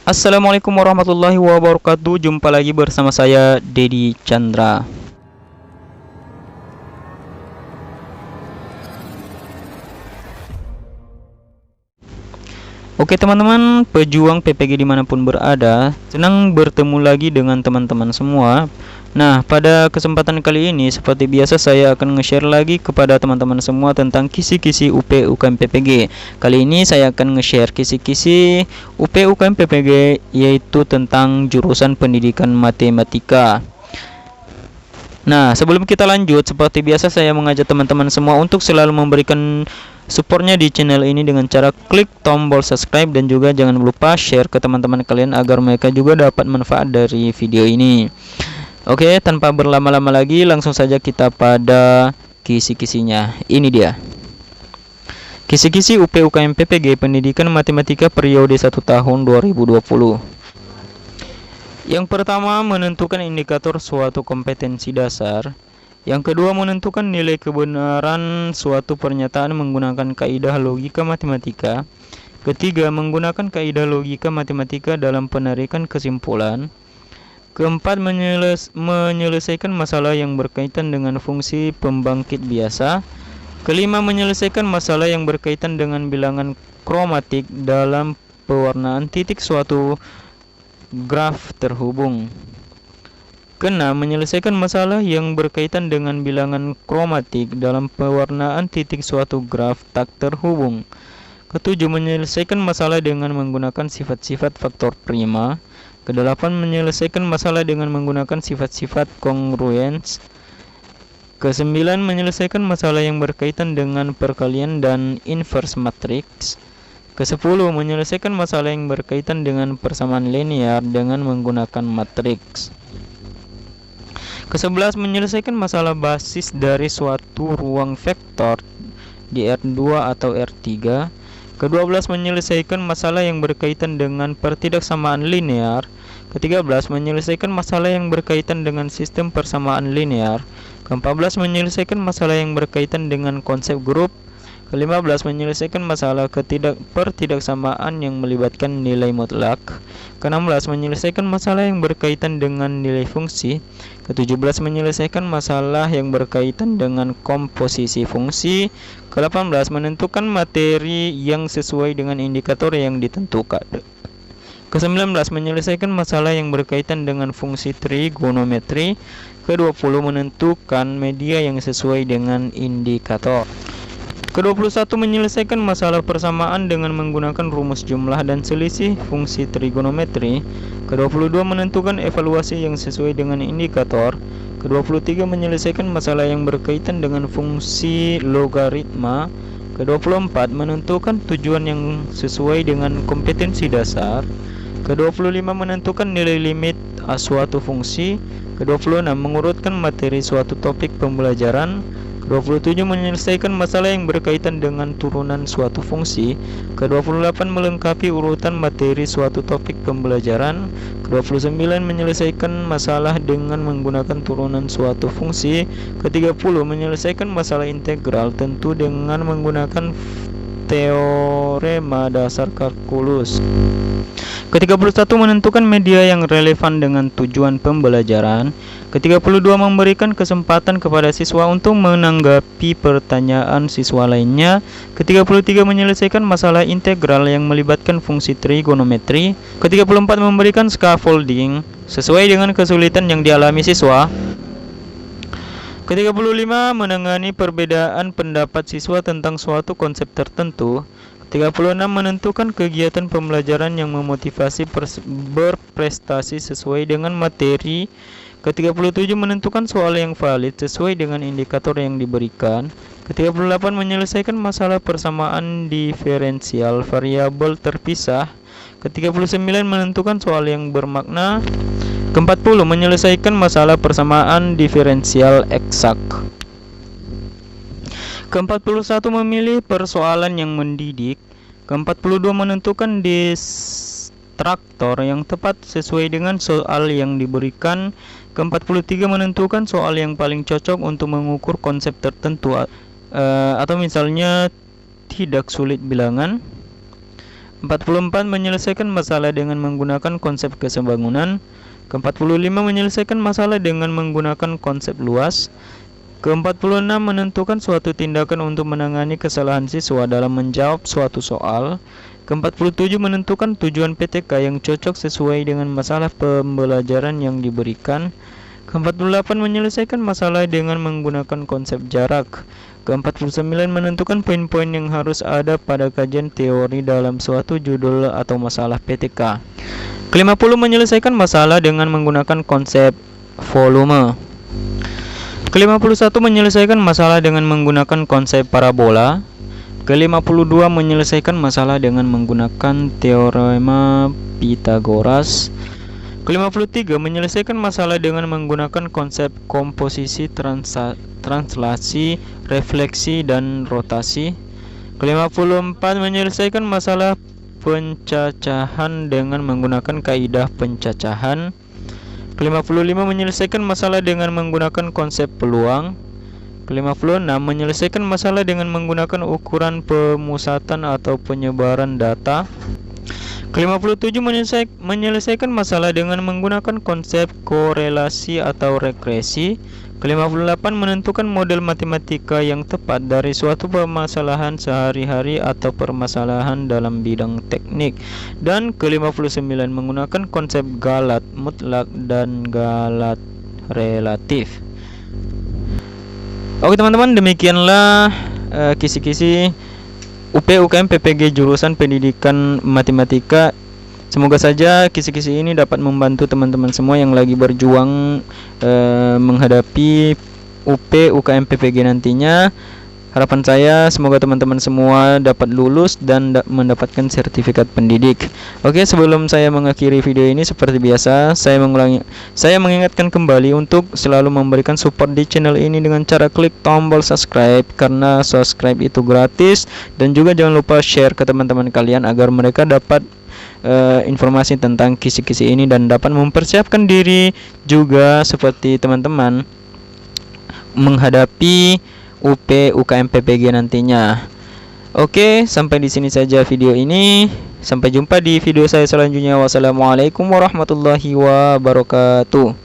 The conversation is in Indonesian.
Assalamualaikum warahmatullahi wabarakatuh. Jumpa lagi bersama saya Dedi Chandra. Oke teman-teman, pejuang PPG dimanapun berada, senang bertemu lagi dengan teman-teman semua. Nah, pada kesempatan kali ini seperti biasa saya akan nge-share lagi kepada teman-teman semua tentang kisi-kisi UP UKM PPG. Kali ini saya akan nge-share kisi-kisi UP UKM PPG, yaitu tentang jurusan pendidikan matematika. Nah, sebelum kita lanjut, seperti biasa saya mengajak teman-teman semua untuk selalu memberikan supportnya di channel ini dengan cara klik tombol subscribe, dan juga jangan lupa share ke teman-teman kalian agar mereka juga dapat manfaat dari video ini. Oke, tanpa berlama-lama lagi langsung saja kita pada kisi-kisinya. Ini dia. Kisi-kisi UP UKM PPG Pendidikan Matematika periode 1 tahun 2020. Yang pertama, menentukan indikator suatu kompetensi dasar. Yang kedua, menentukan nilai kebenaran suatu pernyataan menggunakan kaidah logika matematika. Ketiga, menggunakan kaidah logika matematika dalam penarikan kesimpulan. Keempat, menyelesaikan masalah yang berkaitan dengan fungsi pembangkit biasa. Kelima, menyelesaikan masalah yang berkaitan dengan bilangan kromatik dalam pewarnaan titik suatu graf terhubung. Keenam, menyelesaikan masalah yang berkaitan dengan bilangan kromatik dalam pewarnaan titik suatu graf tak terhubung. Ketujuh, menyelesaikan masalah dengan menggunakan sifat-sifat faktor prima. Kedelapan, menyelesaikan masalah dengan menggunakan sifat-sifat kongruens. Kesembilan, menyelesaikan masalah yang berkaitan dengan perkalian dan inverse matrix. Kesepuluh, menyelesaikan masalah yang berkaitan dengan persamaan linear dengan menggunakan matriks. Ke-11, menyelesaikan masalah basis dari suatu ruang vektor di R2 atau R3. Ke-12, menyelesaikan masalah yang berkaitan dengan pertidaksamaan linear. Ke-13, menyelesaikan masalah yang berkaitan dengan sistem persamaan linear. Ke-14, menyelesaikan masalah yang berkaitan dengan konsep grup. Ke-15, menyelesaikan masalah pertidaksamaan yang melibatkan nilai mutlak. Ke-16, menyelesaikan masalah yang berkaitan dengan nilai fungsi. Ke-17, menyelesaikan masalah yang berkaitan dengan komposisi fungsi. Ke-18, menentukan materi yang sesuai dengan indikator yang ditentukan. Ke-19, menyelesaikan masalah yang berkaitan dengan fungsi trigonometri. Ke-20, menentukan media yang sesuai dengan indikator. Ke-21, menyelesaikan masalah persamaan dengan menggunakan rumus jumlah dan selisih fungsi trigonometri. Ke-22, menentukan evaluasi yang sesuai dengan indikator. Ke-23, menyelesaikan masalah yang berkaitan dengan fungsi logaritma. Ke-24, menentukan tujuan yang sesuai dengan kompetensi dasar. Ke-25, menentukan nilai limit suatu fungsi. Ke-26, mengurutkan materi suatu topik pembelajaran. Ke-27, menyelesaikan masalah yang berkaitan dengan turunan suatu fungsi. Ke-28, melengkapi urutan materi suatu topik pembelajaran. Ke-29, menyelesaikan masalah dengan menggunakan turunan suatu fungsi. Ke-30, menyelesaikan masalah integral tentu dengan menggunakan teorema dasar kalkulus. Ke-31, menentukan media yang relevan dengan tujuan pembelajaran. Ke-32, memberikan kesempatan kepada siswa untuk menanggapi pertanyaan siswa lainnya. Ke-33, menyelesaikan masalah integral yang melibatkan fungsi trigonometri. Ke-34, memberikan scaffolding sesuai dengan kesulitan yang dialami siswa. Ke-35, menangani perbedaan pendapat siswa tentang suatu konsep tertentu. Ke-36, menentukan kegiatan pembelajaran yang memotivasi berprestasi sesuai dengan materi. Ke-37, menentukan soal yang valid sesuai dengan indikator yang diberikan. Ke-38, menyelesaikan masalah persamaan diferensial variabel terpisah. Ke-39, menentukan soal yang bermakna. Ke-40, menyelesaikan masalah persamaan diferensial eksak. Ke-41, memilih persoalan yang mendidik. Ke-42, menentukan distraktor yang tepat sesuai dengan soal yang diberikan. Ke-43, menentukan soal yang paling cocok untuk mengukur konsep tertentu atau misalnya tidak sulit bilangan. 44 menyelesaikan masalah dengan menggunakan konsep kesebangunan. Ke-45 menyelesaikan masalah dengan menggunakan konsep luas. Ke-46 menentukan suatu tindakan untuk menangani kesalahan siswa dalam menjawab suatu soal. Ke-47 menentukan tujuan PTK yang cocok sesuai dengan masalah pembelajaran yang diberikan. Ke-48 menyelesaikan masalah dengan menggunakan konsep jarak. Ke-49 menentukan poin-poin yang harus ada pada kajian teori dalam suatu judul atau masalah PTK. Ke-50 menyelesaikan masalah dengan menggunakan konsep volume. Ke-51 menyelesaikan masalah dengan menggunakan konsep parabola. Ke-52 menyelesaikan masalah dengan menggunakan teorema Pythagoras. Ke-53 menyelesaikan masalah dengan menggunakan konsep komposisi, translasi, refleksi, dan rotasi. Ke-54 menyelesaikan masalah pencacahan dengan menggunakan kaidah pencacahan. Ke-55 menyelesaikan masalah dengan menggunakan konsep peluang. Ke-56 menyelesaikan masalah dengan menggunakan ukuran pemusatan atau penyebaran data. Ke-57 menyelesaikan masalah dengan menggunakan konsep korelasi atau regresi. Ke-58 menentukan model matematika yang tepat dari suatu permasalahan sehari-hari atau permasalahan dalam bidang teknik. Dan ke-59 menggunakan konsep galat mutlak dan galat relatif. Oke teman-teman, demikianlah kisi-kisi UP UKM PPG jurusan Pendidikan Matematika. Semoga saja kisi-kisi ini dapat membantu teman-teman semua yang lagi berjuang menghadapi UP UKM PPG nantinya. Harapan saya semoga teman-teman semua dapat lulus dan mendapatkan sertifikat pendidik. Oke, sebelum saya mengakhiri video ini seperti biasa, saya mengingatkan kembali untuk selalu memberikan support di channel ini dengan cara klik tombol subscribe, karena subscribe itu gratis, dan juga jangan lupa share ke teman-teman kalian agar mereka dapat informasi tentang kisi-kisi ini dan dapat mempersiapkan diri juga seperti teman-teman menghadapi UP UKM PPG nantinya. Oke, sampai di sini saja video ini. Sampai jumpa di video saya selanjutnya. Wassalamualaikum warahmatullahi wabarakatuh.